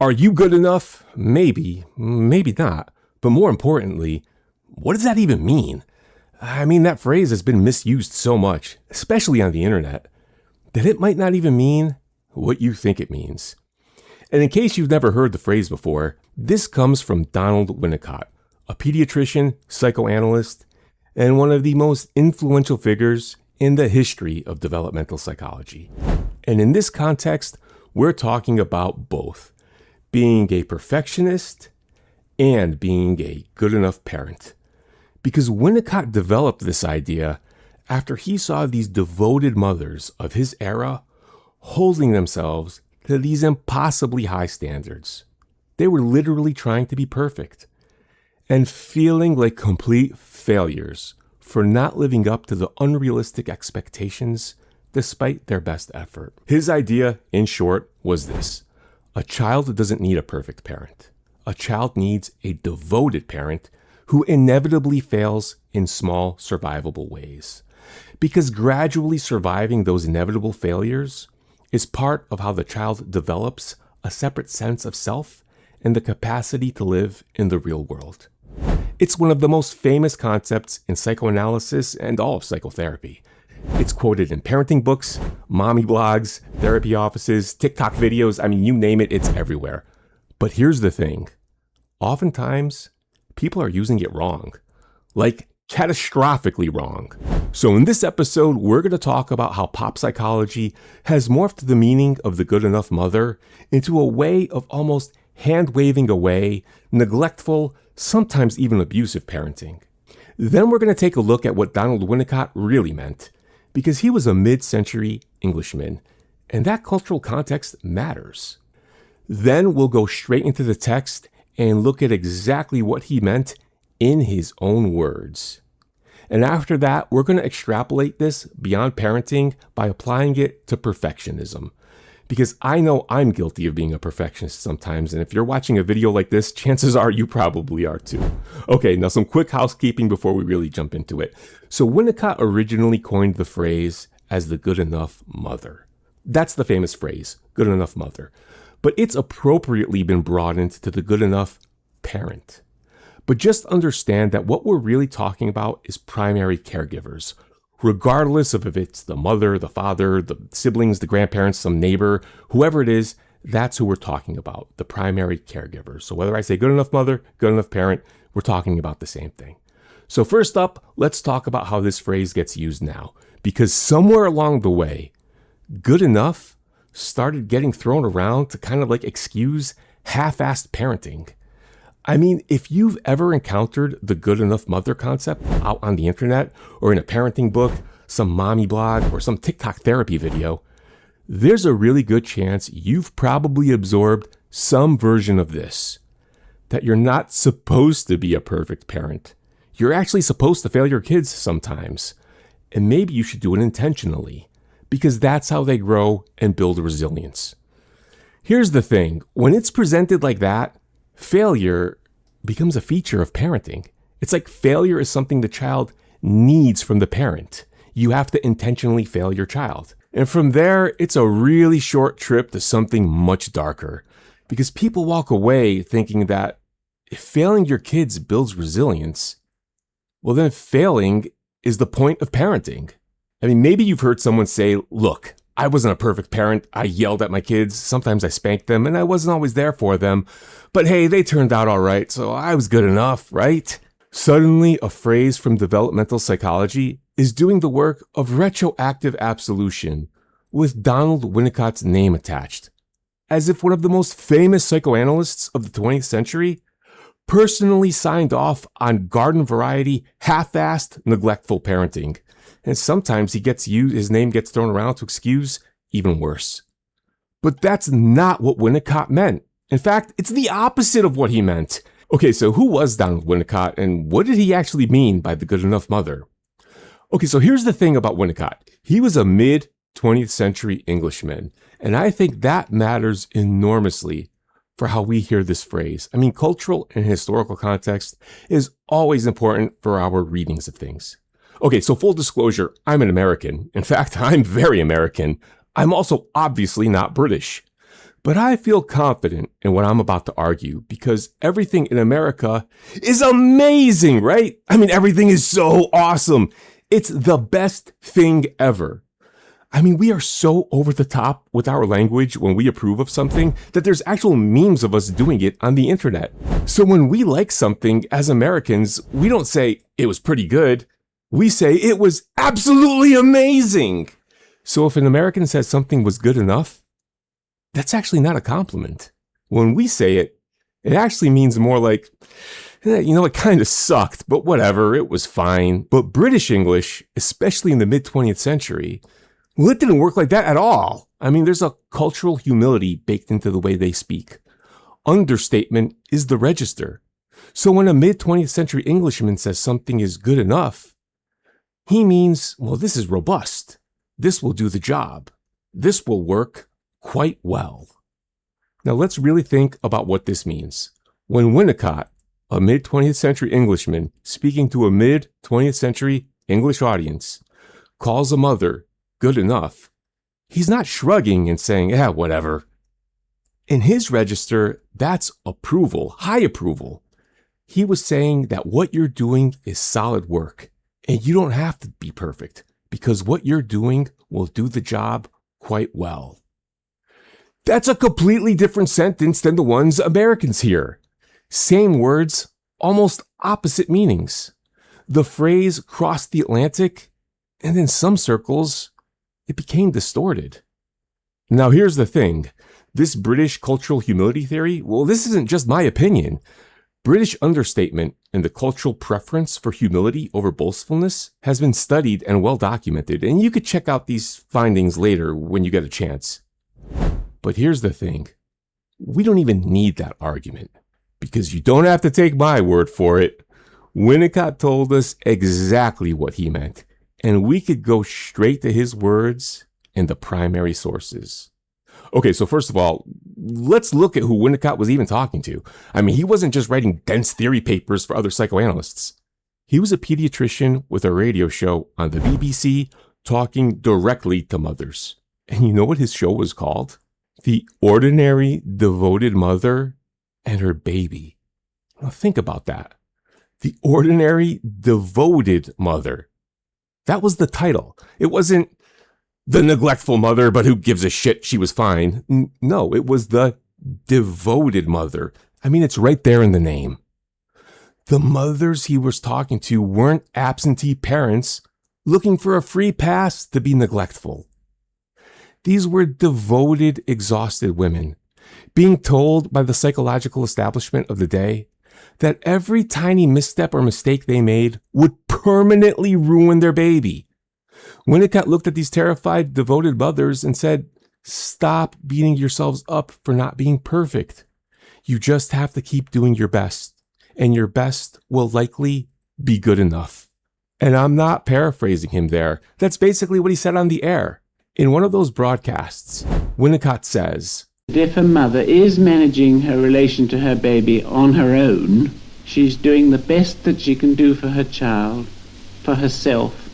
Are you good enough? Maybe, maybe not. But more importantly, what does that even mean? I mean, that phrase has been misused so much, especially on the internet, that it might not even mean what you think it means. And in case you've never heard the phrase before, this comes from Donald Winnicott, a pediatrician, psychoanalyst, and one of the most influential figures in the history of developmental psychology. And in this context, we're talking about both being a perfectionist and being a good enough parent. Because Winnicott developed this idea after he saw these devoted mothers of his era holding themselves to these impossibly high standards. They were literally trying to be perfect and feeling like complete failures for not living up to the unrealistic expectations despite their best effort. His idea, in short, was this: a child doesn't need a perfect parent. A child needs a devoted parent who inevitably fails in small, survivable ways. Because gradually surviving those inevitable failures is part of how the child develops a separate sense of self and the capacity to live in the real world. It's one of the most famous concepts in psychoanalysis and all of psychotherapy. It's quoted in parenting books, mommy blogs, therapy offices, TikTok videos. I mean, you name it, it's everywhere. But here's the thing. Oftentimes, people are using it wrong. Like, catastrophically wrong. So in this episode, we're going to talk about how pop psychology has morphed the meaning of the good enough mother into a way of almost hand-waving away neglectful, sometimes even abusive parenting. Then we're going to take a look at what Donald Winnicott really meant, because he was a mid-century Englishman, and that cultural context matters. Then we'll go straight into the text and look at exactly what he meant in his own words. And after that, we're going to extrapolate this beyond parenting by applying it to perfectionism. Because I know I'm guilty of being a perfectionist sometimes, and if you're watching a video like this, chances are you probably are too. Okay, now some quick housekeeping before we really jump into it. So Winnicott originally coined the phrase as the good enough mother. That's the famous phrase, good enough mother. But it's appropriately been broadened to the good enough parent. But just understand that what we're really talking about is primary caregivers, regardless of if it's the mother, the father, the siblings, the grandparents, some neighbor, whoever it is, that's who we're talking about, the primary caregivers. So whether I say good enough mother, good enough parent, we're talking about the same thing. So first up, let's talk about how this phrase gets used now, because somewhere along the way, good enough started getting thrown around to kind of like excuse half-assed parenting. I mean, if you've ever encountered the good enough mother concept out on the internet or in a parenting book, some mommy blog, or some TikTok therapy video, there's a really good chance you've probably absorbed some version of this. That you're not supposed to be a perfect parent. You're actually supposed to fail your kids sometimes. And maybe you should do it intentionally, because that's how they grow and build resilience. Here's the thing, when it's presented like that, failure becomes a feature of parenting. It's like failure is something the child needs from the parent. You have to intentionally fail your child. And from there, it's a really short trip to something much darker. Because people walk away thinking that if failing your kids builds resilience, well then failing is the point of parenting. I mean, maybe you've heard someone say, look, I wasn't a perfect parent. I yelled at my kids. Sometimes I spanked them and I wasn't always there for them. But hey, they turned out all right, so I was good enough, right? Suddenly, a phrase from developmental psychology is doing the work of retroactive absolution with Donald Winnicott's name attached, as if one of the most famous psychoanalysts of the 20th century personally signed off on garden variety, half-assed, neglectful parenting. And sometimes his name gets thrown around to excuse even worse. But that's not what Winnicott meant. In fact, it's the opposite of what he meant. Okay, so who was Donald Winnicott and what did he actually mean by the good enough mother? Okay, so here's the thing about Winnicott. He was a mid-20th century Englishman, and I think that matters enormously for how we hear this phrase. I mean, cultural and historical context is always important for our readings of things. Okay, so full disclosure, I'm an American. In fact, I'm very American. I'm also obviously not British. But I feel confident in what I'm about to argue because everything in America is amazing, right? I mean, everything is so awesome. It's the best thing ever. I mean, we are so over the top with our language when we approve of something that there's actual memes of us doing it on the internet. So when we like something as Americans, we don't say it was pretty good. We say it was absolutely amazing. So if an American says something was good enough, that's actually not a compliment. When we say it, it actually means more like, it kind of sucked, but whatever, it was fine. But British English, especially in the mid-20th century, well, it didn't work like that at all. I mean, there's a cultural humility baked into the way they speak. Understatement is the register. So when a mid-20th century Englishman says something is good enough, he means, well, this is robust. This will do the job. This will work quite well. Now let's really think about what this means. When Winnicott, a mid-20th century Englishman speaking to a mid-20th century English audience, calls a mother good enough, he's not shrugging and saying, whatever. In his register, that's approval, high approval. He was saying that what you're doing is solid work, and you don't have to be perfect, because what you're doing will do the job quite well. That's a completely different sentence than the ones Americans hear. Same words, almost opposite meanings. The phrase crossed the Atlantic, and in some circles, it became distorted. Now here's the thing. This British cultural humility theory, well, this isn't just my opinion. British understatement and the cultural preference for humility over boastfulness has been studied and well documented, and you could check out these findings later when you get a chance. But here's the thing. We don't even need that argument, because you don't have to take my word for it. Winnicott told us exactly what he meant, and we could go straight to his words and the primary sources. Okay, so first of all, let's look at who Winnicott was even talking to. I mean, he wasn't just writing dense theory papers for other psychoanalysts. He was a pediatrician with a radio show on the BBC talking directly to mothers. And you know what his show was called? The Ordinary Devoted Mother and Her Baby. Now think about that. The Ordinary Devoted Mother. That was the title. It wasn't the neglectful mother, but who gives a shit, she was fine. No, it was the devoted mother. I mean, it's right there in the name. The mothers he was talking to weren't absentee parents looking for a free pass to be neglectful. These were devoted, exhausted women being told by the psychological establishment of the day that every tiny misstep or mistake they made would permanently ruin their baby. Winnicott looked at these terrified, devoted mothers and said, stop beating yourselves up for not being perfect. You just have to keep doing your best, and your best will likely be good enough. And I'm not paraphrasing him there. That's basically what he said on the air. In one of those broadcasts, Winnicott says, if a mother is managing her relation to her baby on her own, she's doing the best that she can do for her child, for herself,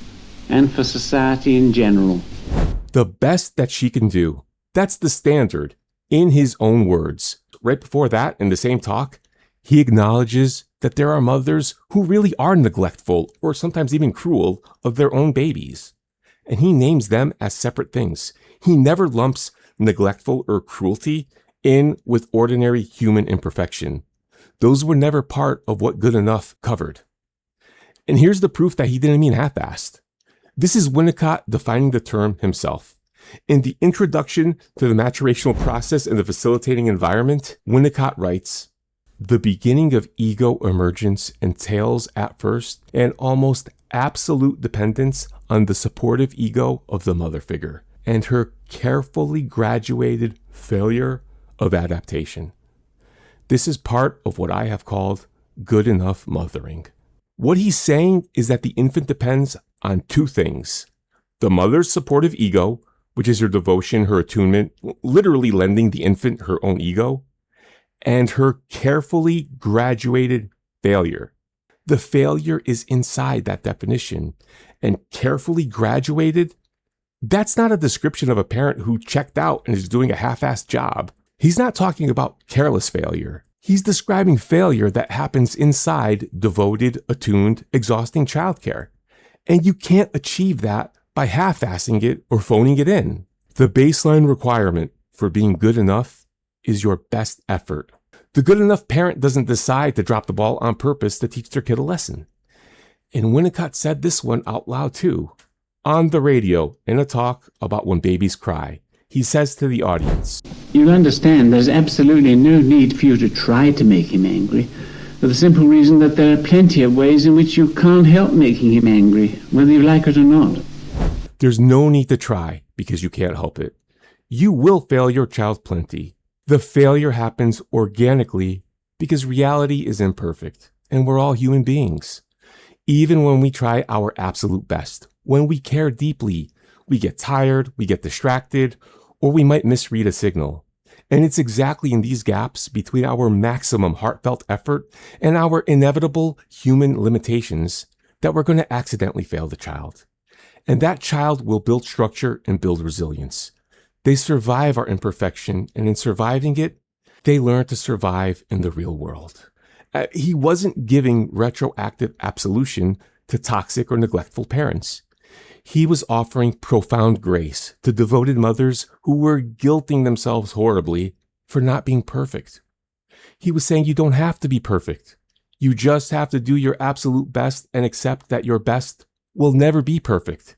and for society in general. The best that she can do. That's the standard, in his own words. Right before that, in the same talk, he acknowledges that there are mothers who really are neglectful or sometimes even cruel of their own babies. And he names them as separate things. He never lumps neglectful or cruelty in with ordinary human imperfection. Those were never part of what good enough covered. And here's the proof that he didn't mean half-assed. This is Winnicott defining the term himself. In the introduction to the maturational process and the facilitating environment, Winnicott writes, the beginning of ego emergence entails at first an almost absolute dependence on the supportive ego of the mother figure and her carefully graduated failure of adaptation. This is part of what I have called good enough mothering. What he's saying is that the infant depends on two things: the mother's supportive ego, which is her devotion, her attunement, literally lending the infant her own ego, and her carefully graduated failure. The failure is inside that definition, and carefully graduated, that's not a description of a parent who checked out and is doing a half-assed job. He's not talking about careless failure. He's describing failure that happens inside devoted, attuned, exhausting childcare. And you can't achieve that by half-assing it or phoning it in. The baseline requirement for being good enough is your best effort. The good enough parent doesn't decide to drop the ball on purpose to teach their kid a lesson. And Winnicott said this one out loud too. On the radio, in a talk about when babies cry, he says to the audience, "You'll understand there's absolutely no need for you to try to make him angry, for the simple reason that there are plenty of ways in which you can't help making him angry, whether you like it or not." There's no need to try because you can't help it. You will fail your child plenty. The failure happens organically because reality is imperfect and we're all human beings. Even when we try our absolute best, when we care deeply, we get tired, we get distracted, or we might misread a signal. And it's exactly in these gaps between our maximum heartfelt effort and our inevitable human limitations that we're going to accidentally fail the child. And that child will build structure and build resilience. They survive our imperfection, and in surviving it, they learn to survive in the real world. He wasn't giving retroactive absolution to toxic or neglectful parents. He was offering profound grace to devoted mothers who were guilting themselves horribly for not being perfect. He was saying you don't have to be perfect. You just have to do your absolute best and accept that your best will never be perfect.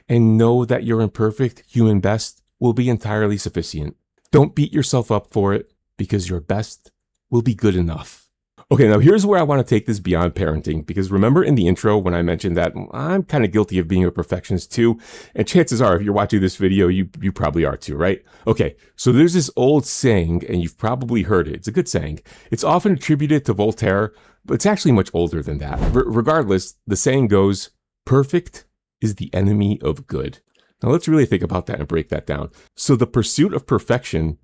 And know that your imperfect human best will be entirely sufficient. Don't beat yourself up for it because your best will be good enough. Okay, now here's where I want to take this beyond parenting, because remember in the intro when I mentioned that I'm kind of guilty of being a perfectionist too, and chances are if you're watching this video, you probably are too, right? Okay, so there's this old saying, and you've probably heard it. It's a good saying. It's often attributed to Voltaire, but it's actually much older than that. Regardless, the saying goes, perfect is the enemy of good. Now let's really think about that and break that down. So the pursuit of perfection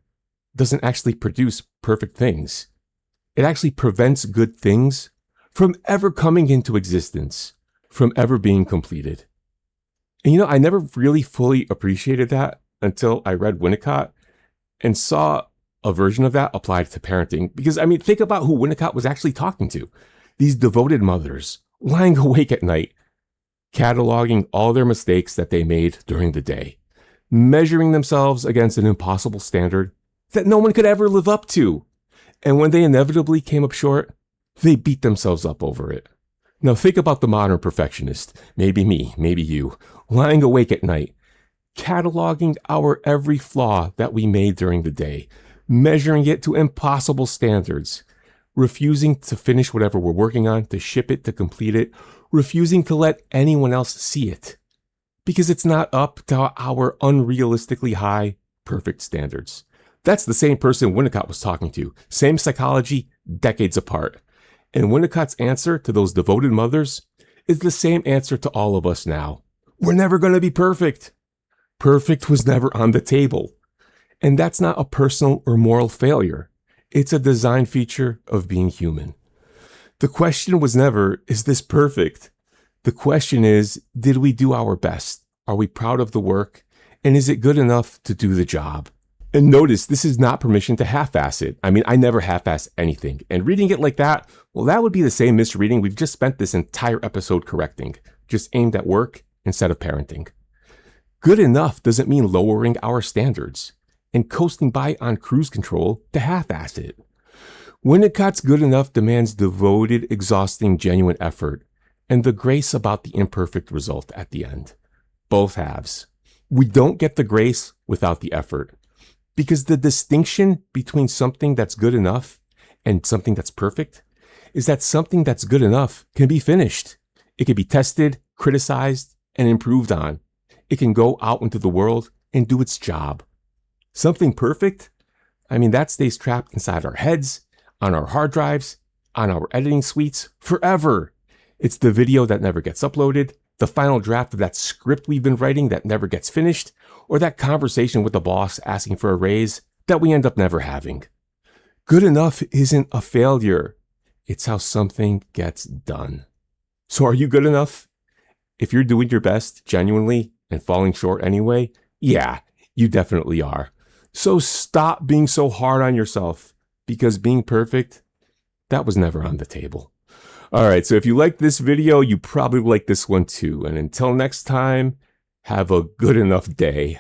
doesn't actually produce perfect things. It actually prevents good things from ever coming into existence, from ever being completed. And I never really fully appreciated that until I read Winnicott and saw a version of that applied to parenting. Because, think about who Winnicott was actually talking to. These devoted mothers lying awake at night, cataloging all their mistakes that they made during the day, measuring themselves against an impossible standard that no one could ever live up to. And when they inevitably came up short, they beat themselves up over it. Now think about the modern perfectionist, maybe me, maybe you, lying awake at night, cataloging our every flaw that we made during the day, measuring it to impossible standards, refusing to finish whatever we're working on, to ship it, to complete it, refusing to let anyone else see it, because it's not up to our unrealistically high, perfect standards. That's the same person Winnicott was talking to. Same psychology, decades apart. And Winnicott's answer to those devoted mothers is the same answer to all of us now. We're never going to be perfect. Perfect was never on the table. And that's not a personal or moral failure. It's a design feature of being human. The question was never, is this perfect? The question is, did we do our best? Are we proud of the work? And is it good enough to do the job? And notice, this is not permission to half-ass it. I never half-ass anything. And reading it like that, well, that would be the same misreading we've just spent this entire episode correcting, just aimed at work instead of parenting. Good enough doesn't mean lowering our standards and coasting by on cruise control to half-ass it. Winnicott's good enough demands devoted, exhausting, genuine effort and the grace about the imperfect result at the end. Both halves. We don't get the grace without the effort. Because the distinction between something that's good enough and something that's perfect is that something that's good enough can be finished. It can be tested, criticized, and improved on. It can go out into the world and do its job. Something perfect, that stays trapped inside our heads, on our hard drives, on our editing suites forever. It's the video that never gets uploaded, the final draft of that script we've been writing that never gets finished, or that conversation with the boss asking for a raise that we end up never having. Good enough isn't a failure. It's how something gets done. So are you good enough? If you're doing your best genuinely and falling short anyway, yeah, you definitely are. So stop being so hard on yourself, because being perfect, that was never on the table. All right, so if you like this video, you probably like this one too. And until next time, have a good enough day.